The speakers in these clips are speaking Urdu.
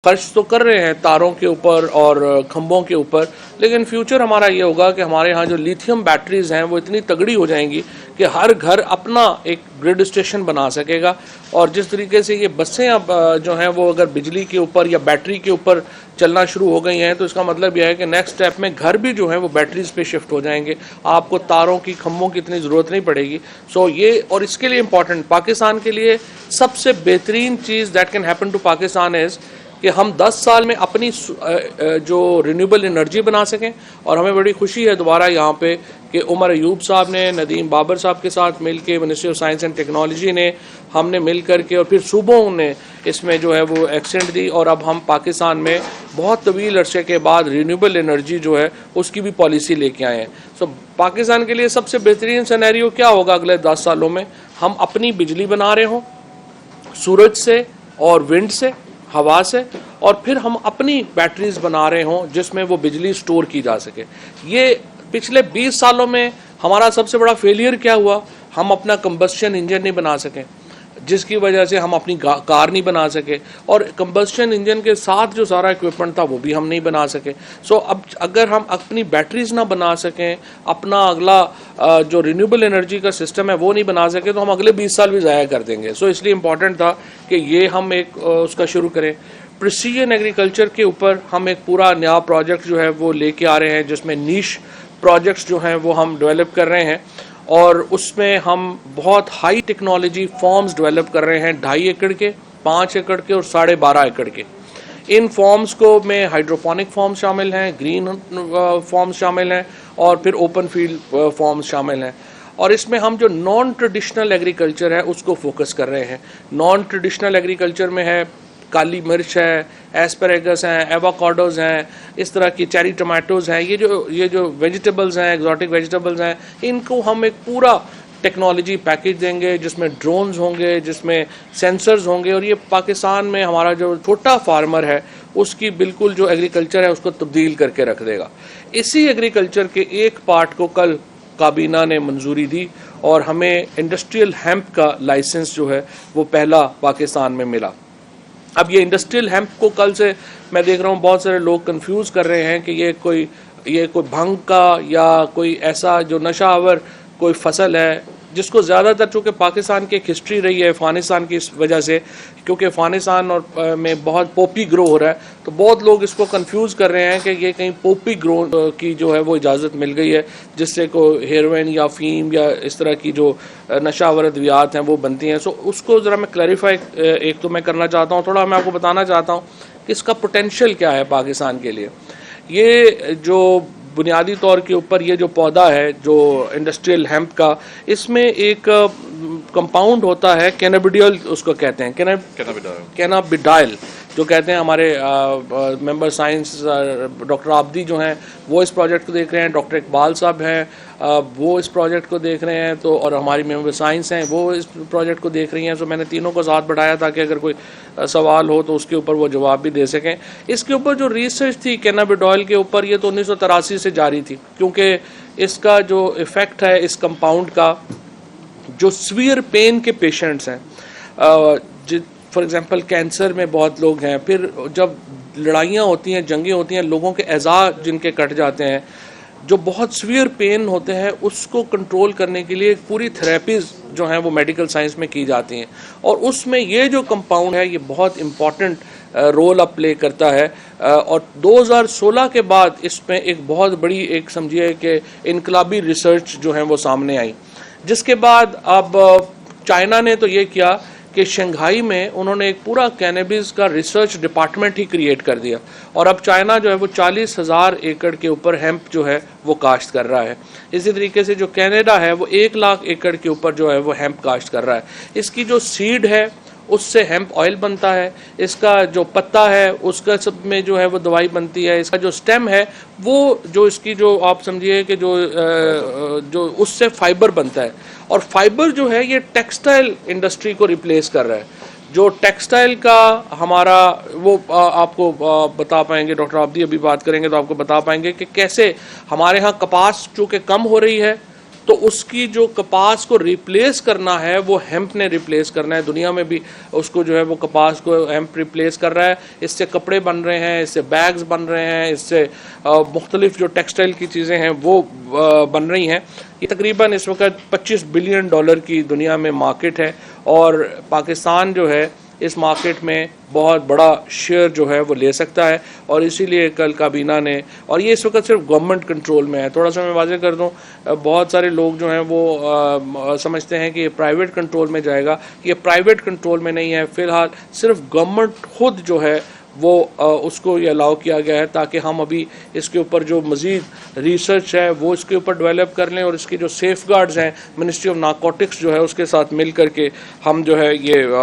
خرچ تو کر رہے ہیں تاروں کے اوپر اور کھمبوں کے اوپر، لیکن فیوچر ہمارا یہ ہوگا کہ ہمارے ہاں جو لیتھیم بیٹریز ہیں وہ اتنی تگڑی ہو جائیں گی کہ ہر گھر اپنا ایک گرڈ اسٹیشن بنا سکے گا. اور جس طریقے سے یہ بسیں اب جو ہیں وہ اگر بجلی کے اوپر یا بیٹری کے اوپر چلنا شروع ہو گئی ہیں تو اس کا مطلب یہ ہے کہ نیکسٹ اسٹیپ میں گھر بھی جو ہیں وہ بیٹریز پہ شفٹ ہو جائیں گے. آپ کو تاروں کی کھمبوں کی اتنی ضرورت نہیں پڑے گی. یہ اور اس کے لیے امپورٹنٹ پاکستان کے لیے سب سے بہترین چیز that can happen to Pakistan is کہ ہم 10 سال میں اپنی جو رینیوبل انرجی بنا سکیں. اور ہمیں بڑی خوشی ہے دوبارہ یہاں پہ کہ عمر ایوب صاحب نے ندیم بابر صاحب کے ساتھ مل کے ministry of science and technology نے ہم نے مل کر کے اور پھر صوبوں نے اس میں جو ہے وہ ایکسنٹ دی اور اب ہم پاکستان میں بہت طویل عرصے کے بعد رینیوبل انرجی جو ہے اس کی بھی پالیسی لے کے آئے ہیں. پاکستان کے لیے سب سے بہترین سینیریو کیا ہوگا اگلے 10 سالوں میں؟ ہم اپنی بجلی بنا رہے ہوں سورج سے اور ونڈ سے، ہوا سے، اور پھر ہم اپنی بیٹریز بنا رہے ہوں جس میں وہ بجلی سٹور کی جا سکے. یہ پچھلے 20 سالوں میں ہمارا سب سے بڑا فیلئر کیا ہوا؟ ہم اپنا کمبسشن انجن نہیں بنا سکے، جس کی وجہ سے ہم اپنی کار نہیں بنا سکے، اور کمبسشن انجن کے ساتھ جو سارا اکوپمنٹ تھا وہ بھی ہم نہیں بنا سکے. اب اگر ہم اپنی بیٹریز نہ بنا سکیں، اپنا اگلا جو رینیوبل انرجی کا سسٹم ہے وہ نہیں بنا سکے تو ہم اگلے 20 سال بھی ضائع کر دیں گے. اس لیے امپورٹنٹ تھا کہ یہ ہم ایک اس کا شروع کریں. پریسیجن ایگریکلچر کے اوپر ہم ایک پورا نیا پروجیکٹ جو ہے وہ لے کے آ رہے ہیں جس میں نیش پروجیکٹس جو ہیں وہ ہم ڈیولپ کر رہے ہیں، اور اس میں ہم بہت ہائی ٹیکنالوجی فارمز ڈیولپ کر رہے ہیں 2.5 ایکڑ کے، 5 ایکڑ کے اور 12.5 ایکڑ کے. ان فارمز کو میں ہائیڈروپونک فارمز شامل ہیں، گرین فارمز شامل ہیں، اور پھر اوپن فیلڈ فارمز شامل ہیں. اور اس میں ہم جو نان ٹریڈیشنل ایگریکلچر ہے اس کو فوکس کر رہے ہیں. نان ٹریڈیشنل ایگریکلچر میں ہے کالی مرچ ہے، ایسپریگس ہیں، ایووکاڈوز ہیں، اس طرح کی چیری ٹماٹوز ہیں. یہ جو ویجیٹیبلز ہیں، ایگزاٹک ویجیٹیبلز ہیں، ان کو ہم ایک پورا ٹیکنالوجی پیکیج دیں گے جس میں ڈرونز ہوں گے، جس میں سینسرز ہوں گے، اور یہ پاکستان میں ہمارا جو چھوٹا فارمر ہے اس کی بالکل جو ایگریکلچر ہے اس کو تبدیل کر کے رکھ دے گا. اسی ایگریکلچر کے ایک پارٹ کو کل کابینہ نے منظوری دی اور ہمیں انڈسٹریل ہیمپ کا لائسنس جو ہے وہ پہلا پاکستان میں ملا. اب یہ انڈسٹریل ہیمپ کو کل سے میں دیکھ رہا ہوں بہت سارے لوگ کنفیوز کر رہے ہیں کہ یہ کوئی بھنگ کا یا کوئی ایسا جو نشہ آور کوئی فصل ہے، جس کو زیادہ تر چونکہ پاکستان کی ایک ہسٹری رہی ہے افغانستان کی اس وجہ سے، کیونکہ افغانستان اور میں بہت پوپی گرو ہو رہا ہے، تو بہت لوگ اس کو کنفیوز کر رہے ہیں کہ یہ کہیں پوپی گرو کی جو ہے وہ اجازت مل گئی ہے جس سے کوئی ہیروئن یا فیم یا اس طرح کی جو نشہ آور ادویات ہیں وہ بنتی ہیں. اس کو ذرا میں کلیریفائی ایک تو میں کرنا چاہتا ہوں، تھوڑا میں آپ کو بتانا چاہتا ہوں کہ اس کا پوٹینشیل کیا ہے پاکستان کے لیے. یہ جو بنیادی طور کے اوپر یہ جو پودا ہے جو انڈسٹریل ہیمپ کا، اس میں ایک کمپاؤنڈ ہوتا ہے کینیبیڈیول، اس کو کہتے ہیں کینابیڈائل، جو کہتے ہیں ہمارے ممبر سائنس ڈاکٹر آبدی جو ہیں وہ اس پروجیکٹ کو دیکھ رہے ہیں، ڈاکٹر اقبال صاحب ہیں وہ اس پروجیکٹ کو دیکھ رہے ہیں، تو اور ہماری ممبر سائنس ہیں وہ اس پروجیکٹ کو دیکھ رہی ہیں. میں نے تینوں کو ساتھ بڑھایا تاکہ اگر کوئی سوال ہو تو اس کے اوپر وہ جواب بھی دے سکیں. اس کے اوپر جو ریسرچ تھی کینابیڈائل کے اوپر، یہ تو 1983 سے جاری تھی، کیونکہ اس کا جو ایفیکٹ ہے اس کمپاؤنڈ کا، جو سویئر پین کے پیشنٹس ہیں، فار ایگزامپل کینسر میں بہت لوگ ہیں، پھر جب لڑائیاں ہوتی ہیں، جنگیں ہوتی ہیں، لوگوں کے اعضاء جن کے کٹ جاتے ہیں، جو بہت سویئر پین ہوتے ہیں اس کو کنٹرول کرنے کے لیے پوری تھراپیز جو ہیں وہ میڈیکل سائنس میں کی جاتی ہیں، اور اس میں یہ جو کمپاؤنڈ ہے یہ بہت امپورٹنٹ رول اب پلے کرتا ہے. اور 2016 کے بعد اس میں ایک بہت بڑی ایک سمجھیے کہ انقلابی ریسرچ جو ہیں وہ سامنے آئی، جس کے بعد اب چائنا نے تو یہ کیا کہ شنگھائی میں انہوں نے ایک پورا کینیبیز کا ریسرچ ڈپارٹمنٹ ہی کریٹ کر دیا، اور اب چائنا جو ہے وہ 40,000 ایکڑ کے اوپر ہیمپ جو ہے وہ کاشت کر رہا ہے. اسی طریقے سے جو کینیڈا ہے وہ 1,00,000 ایکڑ کے اوپر جو ہے وہ ہیمپ کاشت کر رہا ہے. اس کی جو سیڈ ہے اس سے ہیمپ آئل بنتا ہے، اس کا جو پتا ہے اس کا سب میں جو ہے وہ دوائی بنتی ہے، اس کا جو سٹیم ہے وہ جو اس کی جو آپ سمجھیے کہ جو اس سے فائبر بنتا ہے، اور فائبر جو ہے یہ ٹیکسٹائل انڈسٹری کو ریپلیس کر رہا ہے. جو ٹیکسٹائل کا ہمارا وہ آپ کو بتا پائیں گے، ڈاکٹر آبدی ابھی بات کریں گے تو آپ کو بتا پائیں گے کہ کیسے ہمارے ہاں کپاس چونکہ کم ہو رہی ہے تو اس کی جو کپاس کو ریپلیس کرنا ہے وہ ہیمپ نے ریپلیس کرنا ہے. دنیا میں بھی اس کو جو ہے وہ کپاس کو ہیمپ ریپلیس کر رہا ہے. اس سے کپڑے بن رہے ہیں, اس سے بیگز بن رہے ہیں, اس سے مختلف جو ٹیکسٹائل کی چیزیں ہیں وہ بن رہی ہیں. یہ تقریباً اس وقت $25 بلین کی دنیا میں مارکیٹ ہے, اور پاکستان جو ہے اس مارکیٹ میں بہت بڑا شیئر جو ہے وہ لے سکتا ہے. اور اسی لیے کل کابینہ نے, اور یہ اس وقت صرف گورنمنٹ کنٹرول میں ہے, تھوڑا سا میں واضح کر دوں, بہت سارے لوگ جو ہیں وہ سمجھتے ہیں کہ یہ پرائیویٹ کنٹرول میں جائے گا. یہ پرائیویٹ کنٹرول میں نہیں ہے, فی الحال صرف گورنمنٹ خود جو ہے وہ اس کو یہ الاؤ کیا گیا ہے تاکہ ہم ابھی اس کے اوپر جو مزید ریسرچ ہے وہ اس کے اوپر ڈیولپ کر لیں, اور اس کی جو سیف گارڈز ہیں منسٹری آف نارکوٹکس جو ہے اس کے ساتھ مل کر کے ہم جو ہے یہ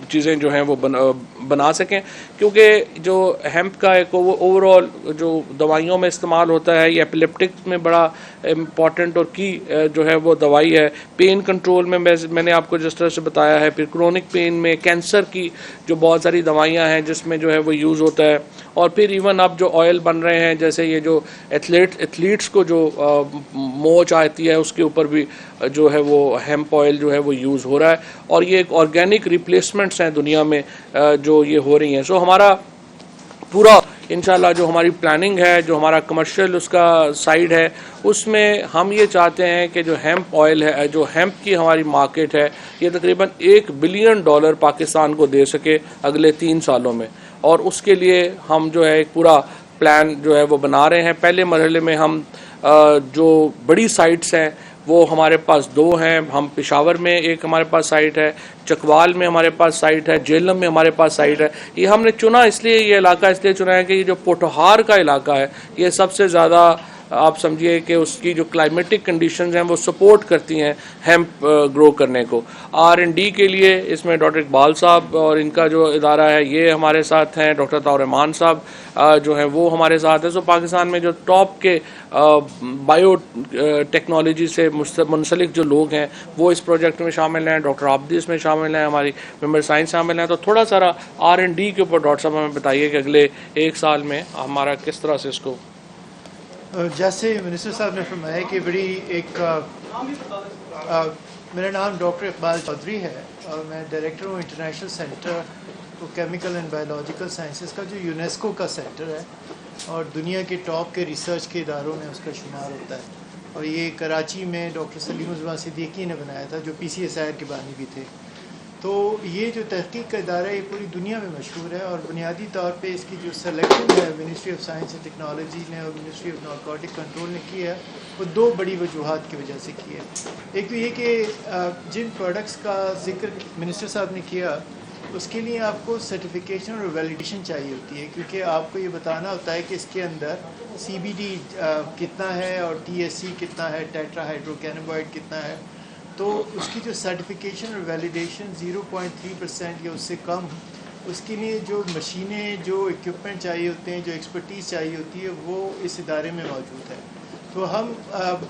چیزیں جو ہیں وہ بنا سکیں. کیونکہ جو ہیمپ کا ایک اوور آل جو دوائیوں میں استعمال ہوتا ہے, یہ ایپیلیپٹکس میں بڑا امپورٹنٹ اور کی جو ہے وہ دوائی ہے. پین کنٹرول میں نے آپ کو جس طرح سے بتایا ہے, پھر کرونک پین میں, کینسر کی جو بہت ساری دوائیاں ہیں جس میں جو ہے وہ یوز ہوتا ہے. اور پھر ایون اب جو آئل بن رہے ہیں, جیسے یہ جو ایتھلیٹس کو جو موچ آتی ہے اس کے اوپر بھی جو ہے وہ ہیمپ آئل جو ہے وہ یوز ہو رہا ہے. اور یہ ایک آرگینک ریپلیسمنٹس ہیں دنیا میں جو یہ ہو رہی ہیں. سو ہمارا پورا انشاءاللہ جو ہماری پلاننگ ہے, جو ہمارا کمرشل اس کا سائڈ ہے, اس میں ہم یہ چاہتے ہیں کہ جو ہیمپ آئل ہے, جو ہیمپ کی ہماری مارکیٹ ہے, یہ تقریباً $1 بلین پاکستان کو دے سکے اگلے 3 سالوں میں. اور اس کے لیے ہم جو ہے ایک پورا پلان جو ہے وہ بنا رہے ہیں. پہلے مرحلے میں ہم جو بڑی سائٹس ہیں وہ ہمارے پاس 2 ہیں. ہم پشاور میں ایک ہمارے پاس سائٹ ہے, چکوال میں ہمارے پاس سائٹ ہے, جہلم میں ہمارے پاس سائٹ ہے. یہ ہم نے چنا اس لیے, یہ علاقہ اس لیے چنا ہے کہ یہ جو پوٹھوہار کا علاقہ ہے یہ سب سے زیادہ آپ سمجھیے کہ اس کی جو کلائمیٹک کنڈیشنز ہیں وہ سپورٹ کرتی ہیں ہیمپ گرو کرنے کو. R&D کے لیے اس میں ڈاکٹر اقبال صاحب اور ان کا جو ادارہ ہے یہ ہمارے ساتھ ہیں, ڈاکٹر طاہر رحمان صاحب جو ہیں وہ ہمارے ساتھ ہیں. سو پاکستان میں جو ٹاپ کے بائیو ٹیکنالوجی سے منسلک جو لوگ ہیں وہ اس پروجیکٹ میں شامل ہیں. ڈاکٹر عابدی اس میں شامل ہیں, ہماری ممبر سائنس شامل ہیں. تو تھوڑا سارا R&D کے اوپر ڈاکٹر صاحب ہمیں بتائیے کہ اگلے 1 سال میں ہمارا کس طرح سے اس کو. جیسے منسٹر صاحب نے فرمایا کہ بڑی ایک میرا نام ڈاکٹر اقبال چودھری ہے اور میں ڈائریکٹر ہوں international centre chemical and biological sciences کا, جو یونیسکو کا سینٹر ہے اور دنیا کے ٹاپ کے ریسرچ کے اداروں میں اس کا شمار ہوتا ہے. اور یہ کراچی میں ڈاکٹر سلیم الزمان صدیقی نے بنایا تھا جو PCSIR کے بانی بھی تھے. تو یہ جو تحقیق کا ادارہ ہے یہ پوری دنیا میں مشہور ہے, اور بنیادی طور پہ اس کی جو سلیکشن ہے ministry of science and technology نے اور منسٹری آف نارکوٹک کنٹرول نے کی ہے, وہ 2 بڑی وجوہات کی وجہ سے کی ہے. ایک تو یہ کہ جن پروڈکٹس کا ذکر منسٹر صاحب نے کیا اس کے لیے آپ کو سرٹیفیکیشن اور ویلیڈیشن چاہیے ہوتی ہے, کیونکہ آپ کو یہ بتانا ہوتا ہے کہ اس کے اندر CBD کتنا ہے اور THC کتنا ہے, ٹیٹرا ہائیڈرو کینابوائڈ کتنا ہے. تو اس کی جو سرٹیفیکیشن اور ویلیڈیشن 0.3% یا اس سے کم, اس کے لیے جو مشینیں, جو ایکوپمنٹ چاہیے ہوتے ہیں, جو ایکسپرٹیز چاہیے ہوتی ہے وہ اس ادارے میں موجود ہے. تو ہم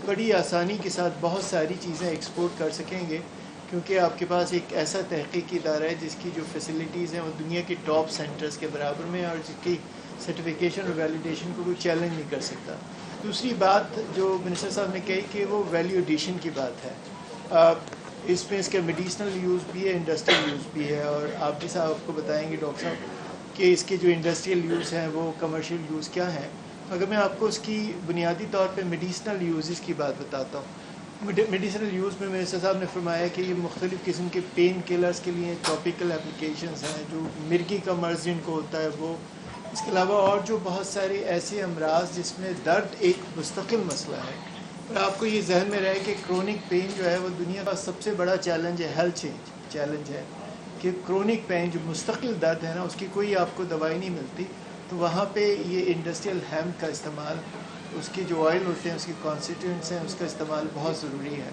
بڑی آسانی کے ساتھ بہت ساری چیزیں ایکسپورٹ کر سکیں گے, کیونکہ آپ کے پاس ایک ایسا تحقیقی ادارہ ہے جس کی جو فیسلٹیز ہیں وہ دنیا کے ٹاپ سینٹرز کے برابر میں, اور جس کی سرٹیفیکیشن اور ویلیڈیشن کو کوئی چیلنج نہیں کر سکتا. دوسری بات جو منسٹر صاحب نے کہی کہ وہ ویلیو ایڈیشن کی بات ہے. اس میں اس کا میڈیسنل یوز بھی ہے, انڈسٹریل یوز بھی ہے, اور آپ بھی صاحب آپ کو بتائیں گے ڈاکٹر صاحب کہ اس کے جو انڈسٹریل یوز ہیں وہ کمرشیل یوز کیا ہیں. اگر میں آپ کو اس کی بنیادی طور پہ میڈیسنل یوزز کی بات بتاتا ہوں. میڈیسنل یوز میں منسٹر صاحب نے فرمایا کہ یہ مختلف قسم کے پین کلرز کے لیے ٹاپیکل اپلیکیشنز ہیں, جو مرگی کا مرض جن کو ہوتا ہے وہ. اس کے علاوہ اور جو بہت سارے ایسے امراض جس میں درد ایک مستقل مسئلہ ہے. اور آپ کو یہ ذہن میں رہے کہ کرونک پین جو ہے وہ دنیا کا سب سے بڑا چیلنج ہے, ہیلتھ چیلنج ہے, کہ کرونک پین جو مستقل درد ہے نا اس کی کوئی آپ کو دوائی نہیں ملتی. تو وہاں پہ یہ انڈسٹریل ہیمپ کا استعمال, اس کے جو آئل ہوتے ہیں, اس کے کانسٹیٹوئنٹس ہیں, اس کا استعمال بہت ضروری ہے.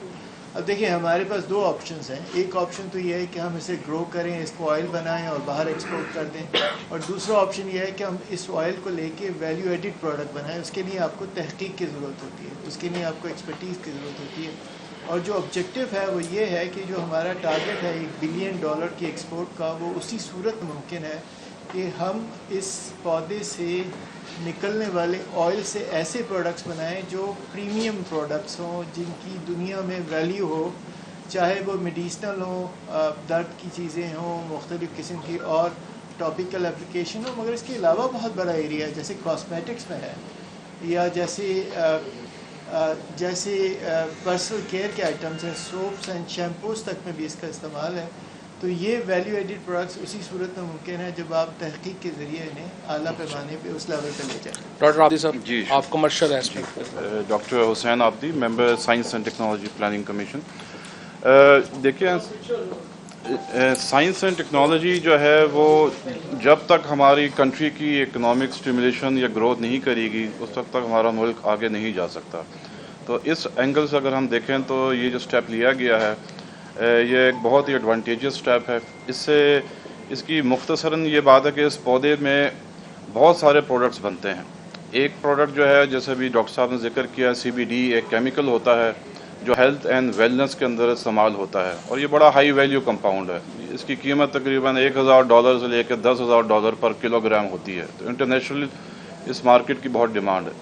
اب دیکھیں ہمارے پاس 2 آپشنز ہیں. ایک آپشن تو یہ ہے کہ ہم اسے گرو کریں, اس کو آئل بنائیں اور باہر ایکسپورٹ کر دیں, اور دوسرا آپشن یہ ہے کہ ہم اس آئل کو لے کے ویلیو ایڈڈ پروڈکٹ بنائیں. اس کے لیے آپ کو تحقیق کی ضرورت ہوتی ہے, اس کے لیے آپ کو ایکسپرٹیز کی ضرورت ہوتی ہے. اور جو آبجیکٹو ہے وہ یہ ہے کہ جو ہمارا ٹارگٹ ہے $1 بلین کی ایکسپورٹ کا, وہ اسی صورت ممکن ہے کہ ہم اس پودے سے نکلنے والے آئل سے ایسے پروڈکٹس بنائیں جو پریمیم پروڈکٹس ہوں، جن کی دنیا میں ویلیو ہو، چاہے وہ میڈیسنل ہوں، درد کی چیزیں ہوں، مختلف قسم کی اور ٹاپیکل اپلیکیشن ہو، مگر اس کے علاوہ بہت بڑا ایریا ہے جیسے کاسمیٹکس میں ہے، یا جیسے پرسنل کیئر کے آئٹمس ہیں، سوپس اینڈ شیمپوز تک میں بھی اس کا استعمال ہے. تو یہ ویلیو ایڈیڈ پروڈکٹس اسی صورت میں ممکن ہے جب آپ تحقیق کے ذریعے انہیں اعلیٰ پیمانے پہ اس لیول پہ لے جائیں. ڈاکٹر عابدی صاحب جی آپ کمرشل ایسپیکٹ پہ. Doctor Hussain Abidi, member science and technology planning commission. دیکھیں سائنس اینڈ ٹیکنالوجی جو ہے وہ جب تک ہماری کنٹری کی اکنامک اسٹیمولیشن یا گروتھ نہیں کرے گی اس وقت تک ہمارا ملک آگے نہیں جا سکتا. تو اس اینگل سے اگر ہم دیکھیں تو یہ جو سٹیپ لیا گیا ہے یہ ایک بہت ہی ایڈوانٹیجس سٹیپ ہے. اس کی مختصراً یہ بات ہے کہ اس پودے میں بہت سارے پروڈکٹس بنتے ہیں. ایک پروڈکٹ جو ہے جیسے بھی ڈاکٹر صاحب نے ذکر کیا CBD ایک کیمیکل ہوتا ہے جو ہیلتھ اینڈ ویلنس کے اندر استعمال ہوتا ہے اور یہ بڑا ہائی ویلیو کمپاؤنڈ ہے. اس کی قیمت تقریباً $1,000 سے لے کے $10,000 پر کلو گرام ہوتی ہے. تو انٹرنیشنل اس مارکیٹ کی بہت ڈیمانڈ ہے.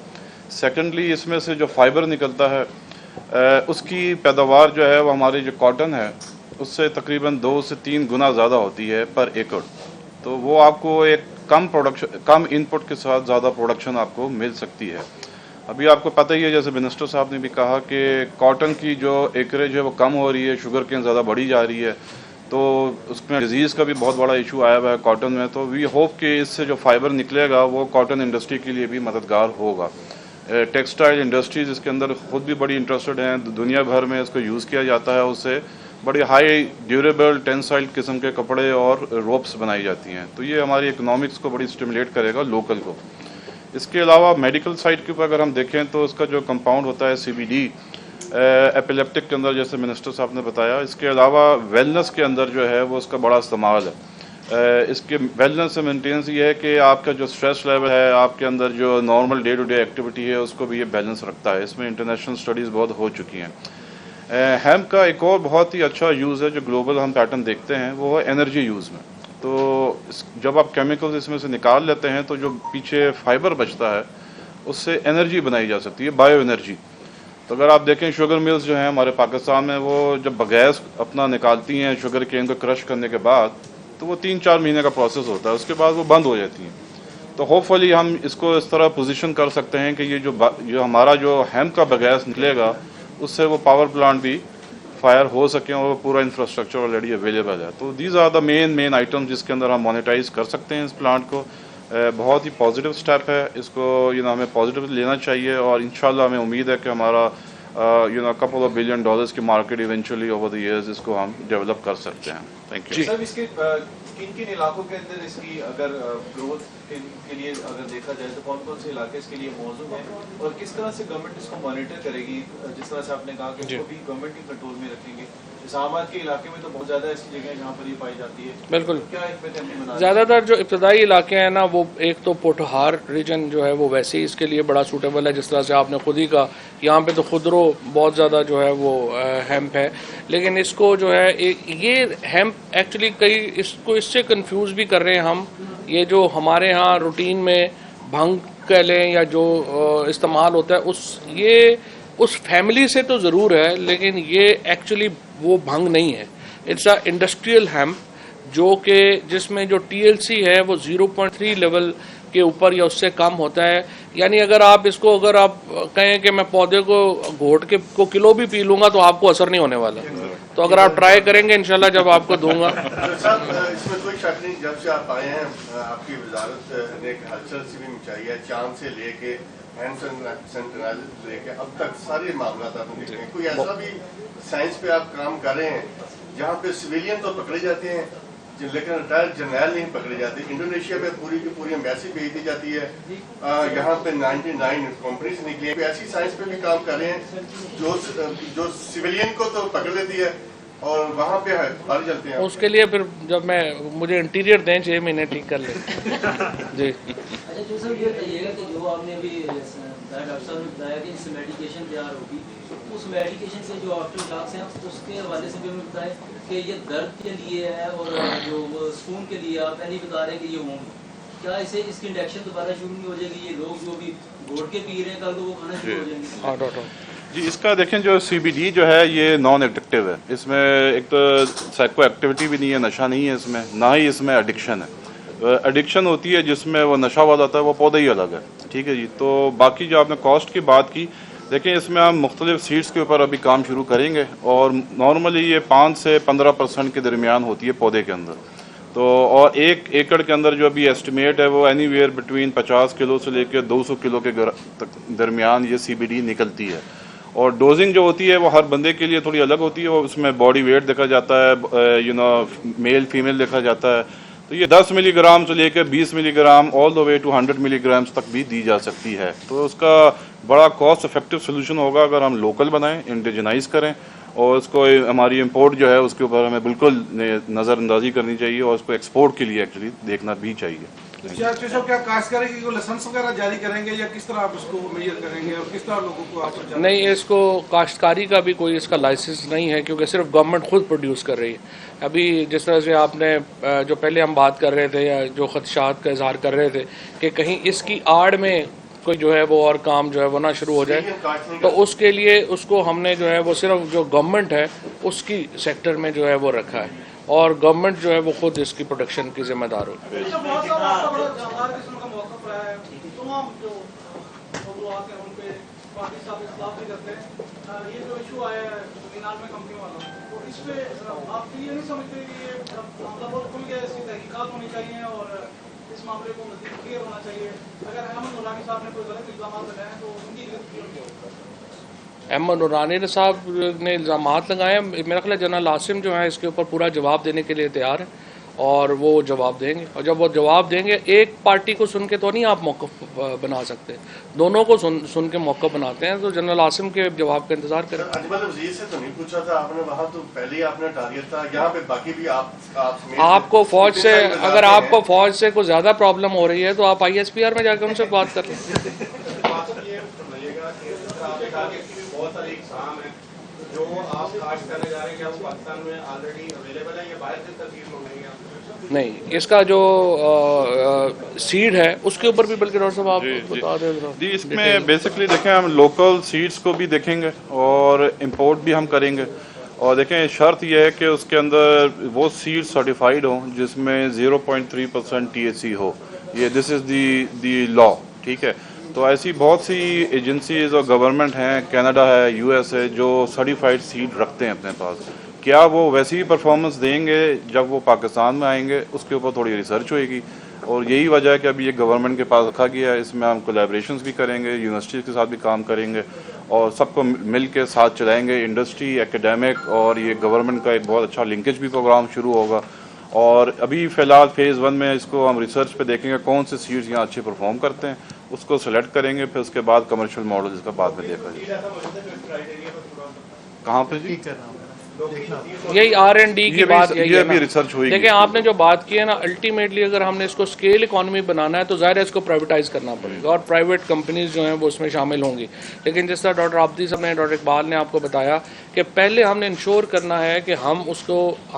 سیکنڈلی اس میں سے جو فائبر نکلتا ہے اس کی پیداوار جو ہے وہ ہماری جو کاٹن ہے اس سے تقریباً 2 سے 3 گنا زیادہ ہوتی ہے پر ایکڑ. تو وہ آپ کو ایک کم ان پٹ کے ساتھ زیادہ پروڈکشن آپ کو مل سکتی ہے. ابھی آپ کو پتہ ہی ہے جیسے منسٹر صاحب نے بھی کہا کہ کاٹن کی جو ایکریج ہے وہ کم ہو رہی ہے، شوگر کین زیادہ بڑھی جا رہی ہے، تو اس میں ڈیزیز کا بھی بہت بڑا ایشو آیا ہوا ہے کاٹن میں. تو وی ہوپ کہ اس سے جو فائبر نکلے گا وہ کاٹن انڈسٹری کے لیے بھی مددگار ہوگا. ٹیکسٹائل انڈسٹریز اس کے اندر خود بھی بڑی انٹرسٹڈ ہیں، دنیا بھر میں اس کو یوز کیا جاتا ہے. اس سے بڑی ہائی ڈیوریبل ٹینسائل قسم کے کپڑے اور روپس بنائی جاتی ہیں. تو یہ ہماری اکنامکس کو بڑی اسٹیمولیٹ کرے گا لوکل کو. اس کے علاوہ میڈیکل سائڈ کے اوپر اگر ہم دیکھیں تو اس کا جو کمپاؤنڈ ہوتا ہے CBD ایپیلیپٹک کے اندر جیسے منسٹر صاحب نے بتایا. اس کے علاوہ ویلنس کے اندر جو ہے وہ اس کا بڑا استعمال ہے. اس کے ویلنس سے مینٹیننس یہ ہے کہ آپ کا جو اسٹریس لیول ہے، آپ کے اندر جو normal day to day activity ہے اس کو بھی یہ بیلنس رکھتا ہے. اس میں انٹرنیشنل اسٹڈیز بہت ہو چکی ہیں. ہیمپ کا ایک اور بہت ہی اچھا یوز ہے جو گلوبل ہم پیٹرن دیکھتے ہیں وہ ہے انرجی یوز میں. تو جب آپ کیمیکلز اس میں سے نکال لیتے ہیں تو جو پیچھے فائبر بچتا ہے اس سے انرجی بنائی جا سکتی ہے، بایو انرجی. تو اگر آپ دیکھیں شوگر ملز جو ہیں ہمارے پاکستان میں وہ جب بگیس اپنا نکالتی ہیں شوگر کین کو کرش کرنے کے بعد تو وہ 3-4 مہینے کا پروسیس ہوتا ہے، اس کے بعد وہ بند ہو جاتی ہیں. تو ہوپ فلی ہم اس کو اس طرح پوزیشن کر سکتے ہیں کہ یہ جو ہمارا جو ہیمپ کا بگیس نکلے گا اس سے وہ پاور پلانٹ بھی فائر ہو سکیں اور وہ پورا انفراسٹرکچر آلریڈی اویلیبل ہے. تو these are the main item جس کے اندر ہم مانیٹائز کر سکتے ہیں اس پلانٹ کو. بہت ہی پازیٹیو سٹیپ ہے. اس کو ہمیں پازیٹیو لینا چاہیے اور انشاءاللہ ہمیں امید ہے کہ ہمارا couple of $1 billion کی market eventually over the years اس کو ہم ڈیولپ کر سکتے ہیں. Thank you. سر اس کے کن علاقوں کے اندر اس کی اگر گروتھ کے لیے اگر دیکھا جائے تو کون کون سے علاقے اس کے لیے موزوں ہیں اور کس طرح سے گورنمنٹ اس کو مانیٹر کرے گی؟ جس طرح سے آپ نے کہا کہ اس کو بھی گورنمنٹ ہی کنٹرول میں رکھیں گے. اسلام کے علاقے میں تو بہت زیادہ ایسی جگہیں جہاں پر یہ پائی جاتی ہے. بالکل. کیا حکمت عملی بنا زیادہ تر جو ابتدائی علاقے ہیں نا وہ ایک تو پوٹھہار ریجن جو ہے وہ ویسے ہی اس کے لیے بڑا سوٹیبل ہے، جس طرح سے آپ نے خود ہی کہا یہاں پہ تو خودرو بہت زیادہ جو ہے وہ ہیمپ ہے. لیکن اس کو جو ہے یہ ہیمپ ایکچولی اس سے کنفیوز بھی کر رہے ہیں ہم. یہ جو ہمارے ہاں روٹین میں بھنگ کہہ لیں یا جو استعمال ہوتا ہے یہ اس فیملی سے تو ضرور ہے لیکن یہ ایکچولی وہ بھنگ نہیں ہے. اٹس اے انڈسٹریل ہیمپ جو کہ جس میں جو TLC ہے وہ 0.3 لیول کے اوپر یا اس سے کم ہوتا ہے. یعنی اگر آپ کہیں کہ میں پودے کو گھوٹ کے کو کلو بھی پی لوں گا تو آپ کو اثر نہیں ہونے والا. تو اگر آپ ٹرائی کریں گے انشاءاللہ جب آپ کو دوں گا. صاحب اس میں کوئی شک نہیں، جب سے آپ آئے ہیں آپ کی وزارت نے کلچر سے بھی مچائی ہے، چاند سے لے کے ہینڈ سینیٹائزر لے کے اب تک سارے معاملات آپ نے دیکھے ہیں. کوئی ایسا بھی سائنس پہ آپ کام کر رہے ہیں جہاں پہ سویلین تو پکڑے جاتے ہیں لیکن ریٹائر جرنیل نہیں پکڑے جاتے؟ انڈونیشیا میں پوری کی پوری ایمبیسی بھیج دی جاتی ہے، یہاں پہ 99 کمپنیز نکلی ہیں. ایسی سائنس پہ بھی کام کر رہے ہیں جو سویلین کو تو پکڑ لیتی ہے اور وہاں پہ پھل جلتے ہیں. اس کے لیے پھر جب مجھے انٹیریئر دیں 6 مہینے ٹھیک کر لیں. جی اچھا جو سر یہ بتائیے گا کہ جو آپ نے ابھی ڈاکٹر صاحب نے بتایا کہ اس سے میڈیکیشن تیار ہوگی، اس میڈیکیشن سے جو آفٹر ڈاکس ہیں اس کے حوالے سے بھی ہمیں بتائیں کہ یہ درد کے لیے ہے اور جو سکون کے لیے آپ نہیں بتا رہے کہ یہ کیا اسے اس کی انڈکشن دوبارہ شروع نہیں ہو جائے گی؟ یہ لوگ جو بھی گھوٹ کے پی رہے ہیں کل کو وہ کھانا شروع ہو جائیں گے؟ ہاں ڈاکٹر جی اس کا دیکھیں جو سی بی ڈی جو ہے یہ نان ایڈکٹیو ہے. اس میں ایک تو سائیکو ایکٹیویٹی بھی نہیں ہے, نشہ نہیں ہے اس میں, نہ ہی اس میں ایڈکشن ہے. ایڈکشن ہوتی ہے جس میں وہ نشہ ہو جاتا ہے, وہ پودا ہی الگ ہے. ٹھیک ہے جی. تو باقی جو آپ نے کاسٹ کی بات کی, دیکھیں اس میں ہم مختلف سیڈس کے اوپر ابھی کام شروع کریں گے, اور نارملی یہ 5 سے 15% کے درمیان ہوتی ہے پودے کے اندر. تو اور 1 ایکڑ کے اندر جو ابھی ایسٹیمیٹ ہے وہ اینی ویئر بٹوین 50 کلو سے لے کے 200 کلو کے درمیان یہ سی بی ڈی نکلتی ہے. اور ڈوزنگ جو ہوتی ہے وہ ہر بندے کے لیے تھوڑی الگ ہوتی ہے, اور اس میں باڈی ویٹ دیکھا جاتا ہے, میل فیمیل دیکھا جاتا ہے. تو یہ 10 ملی گرام سے لے کے 20 ملی gram all the way to 100 ملی گرامس تک بھی دی جا سکتی ہے. تو اس کا بڑا کاسٹ افیکٹو سولوشن ہوگا اگر ہم لوکل بنائیں, انڈیجنائز کریں, اور اس کو ہماری امپورٹ جو ہے اس کے اوپر ہمیں بالکل نظر اندازی کرنی چاہیے, اور اس کو ایکسپورٹ کے لیے ایکچولی دیکھنا بھی چاہیے. کیا کاشتکاری کی لائسنس وغیرہ جاری کریں گے, یا کس طرح آپ اس کو میئر کریں گے, اور کس طرح لوگوں کو آپ نہیں, اس کو کاشتکاری کا بھی کوئی اس کا لائسنس نہیں ہے, کیونکہ صرف گورنمنٹ خود پروڈیوس کر رہی ہے. ابھی جس طرح سے آپ نے جو پہلے ہم بات کر رہے تھے, یا جو خدشات کا اظہار کر رہے تھے کہ کہیں اس کی آڑ میں کوئی جو ہے وہ اور کام جو ہے وہ نہ شروع ہو جائے, تو اس کے لیے اس کو ہم نے جو ہے وہ صرف جو گورنمنٹ ہے اس کی سیکٹر میں جو ہے وہ رکھا ہے, اور گورنمنٹ جو ہے وہ خود اس کی پروڈکشن کی ذمہ دار ہوگی. احمد نورانی صاحب نے الزامات لگائے ہیں, میرا خیال ہے جنرل عاصم جو ہے اس کے اوپر پورا جواب دینے کے لیے تیار ہے, اور وہ جواب دیں گے. اور جب وہ جواب دیں گے, ایک پارٹی کو سن کے تو نہیں آپ موقف بنا سکتے, دونوں کو سن کے موقف بناتے ہیں. تو جنرل عاصم کے جواب کا انتظار کریں. اجمل وزیر سے تو نہیں پوچھا تھا آپ نے, وہاں تو پہلے ہی آپ نے ٹارگیٹ تھا, یہاں پہ باقی بھی آپ کو فوج سے, اگر آپ کو فوج سے کوئی زیادہ پرابلم ہو رہی ہے تو آپ ISPR میں جا کے ان سے بات کر لیں. بہت سارے اقسام ہیں جو آپ کاشت کرنے جا رہے ہیں, کیا وہ پاکستان میں آلریڈی اویلیبل ہیں یا باہر سے ترکیب ہو گئی ہیں؟ نہیں, اس کا جو سیڈ ہے اس کے اوپر بھی بلکہ ڈاکٹر صاحب آپ بتا دیں. جی اس میں بیسکلی دیکھیں ہم لوکل سیڈس کو بھی دیکھیں گے, اور امپورٹ بھی ہم کریں گے. اور دیکھیں شرط یہ ہے کہ اس کے اندر وہ سیڈ سرٹیفائیڈ ہوں جس میں 0.3% THC ہو. یہ دس از دی لا. ٹھیک ہے. تو ایسی بہت سی ایجنسیز اور گورنمنٹ ہیں, کینیڈا ہے, US ہے, جو سرٹیفائیڈ سیڈ رکھتے ہیں اپنے پاس. کیا وہ ویسی ہی پرفارمنس دیں گے جب وہ پاکستان میں آئیں گے, اس کے اوپر تھوڑی ریسرچ ہوئے گی. اور یہی وجہ ہے کہ ابھی یہ گورنمنٹ کے پاس رکھا گیا ہے. اس میں ہم کولیبریشنز بھی کریں گے, یونیورسٹیز کے ساتھ بھی کام کریں گے, اور سب کو مل کے ساتھ چلائیں گے, انڈسٹری, ایکیڈیمک, اور یہ گورنمنٹ کا ایک بہت اچھا لنکیج بھی پروگرام شروع ہوگا. اور ابھی فی الحال فیز 1 میں اس کو ہم ریسرچ پہ دیکھیں گے کون سے سیڈز یہاں اچھے پرفارم کرتے ہیں, اس کو سلیکٹ کریں گے, پھر اس کے بعد کمرشل ماڈل اس کا بعد میں دیکھا جائے. کہاں پہ جی؟ یہی R&D کی بات یہی ہے نا. ریسرچ ہوئی. دیکھیں آپ نے جو بات کی ہے نا, الٹیمیٹلی اگر ہم نے اس کو اسکیل اکانومی بنانا ہے تو ظاہر ہے اس کو پرائیویٹائز کرنا پڑے گا, اور پرائیویٹ کمپنیز جو ہیں وہ اس میں شامل ہوں گی. لیکن جس طرح ڈاکٹر عابدی صاحب نے, ڈاکٹر اقبال نے آپ کو بتایا کہ پہلے ہم نے انشور کرنا ہے کہ ہم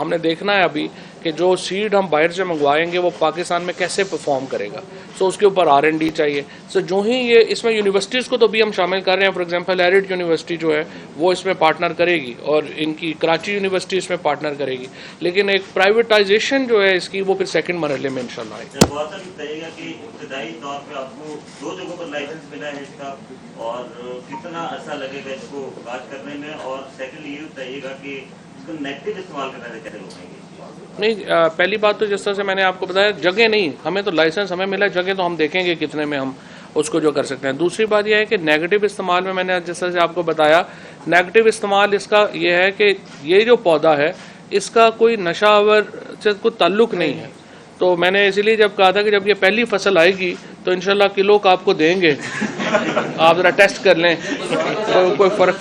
نے دیکھنا ہے ابھی کہ جو سیڈ ہم باہر سے منگوائیں گے وہ پاکستان میں کیسے پرفارم کرے گا. سو اس کے اوپر R&D چاہیے. سو جو ہی یہ اس میں یونیورسٹیز کو تو بھی ہم شامل کر رہے ہیں. فار ایگزامپل ایرڈ یونیورسٹی جو ہے وہ اس میں پارٹنر کرے گی, اور ان کی کراچی یونیورسٹی اس میں پارٹنر کرے گی. لیکن ایک پرائیویٹائزیشن جو ہے اس کی وہ پھر سیکنڈ مرحلے میں انشاءاللہ آئے گی. بہت سا بتائیے گا کہ ابتدائی طور پہ آپ کو 2 جگہوں پر لائسنس ملا ہے اس کا, اور کتنا عرصہ لگے گا اس کو بات کرنے میں, اور سیکنڈ یہ بتائیے گا کہ اس کو نیگیٹو استعمال کرنے سے کیسے روکیں گے؟ نہیں, پہلی بات تو جس طرح سے میں نے آپ کو بتایا, جگہ نہیں, ہمیں تو لائسنس ہمیں ملا, جگہ تو ہم دیکھیں گے کتنے میں ہم اس کو جو کر سکتے ہیں. دوسری بات یہ ہے کہ نیگیٹو استعمال میں نے جس طرح سے آپ کو بتایا, نیگیٹو استعمال اس کا یہ ہے کہ یہ جو پودا ہے اس کا کوئی نشہ آور سے کوئی تعلق نہیں ہے. تو میں نے اسی لیے جب کہا تھا کہ جب یہ پہلی فصل آئے گی تو انشاءاللہ کلو کا آپ کو دیں گے, آپ ذرا ٹیسٹ کر لیں کوئی فرق.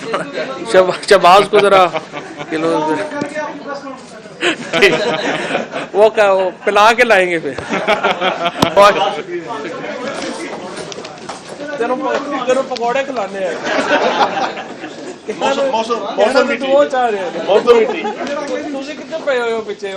شہباز کو ذرا کلو وہ پلا کے لائیں گے, پھر پکوڑے کھلانے ہیں. پیچھے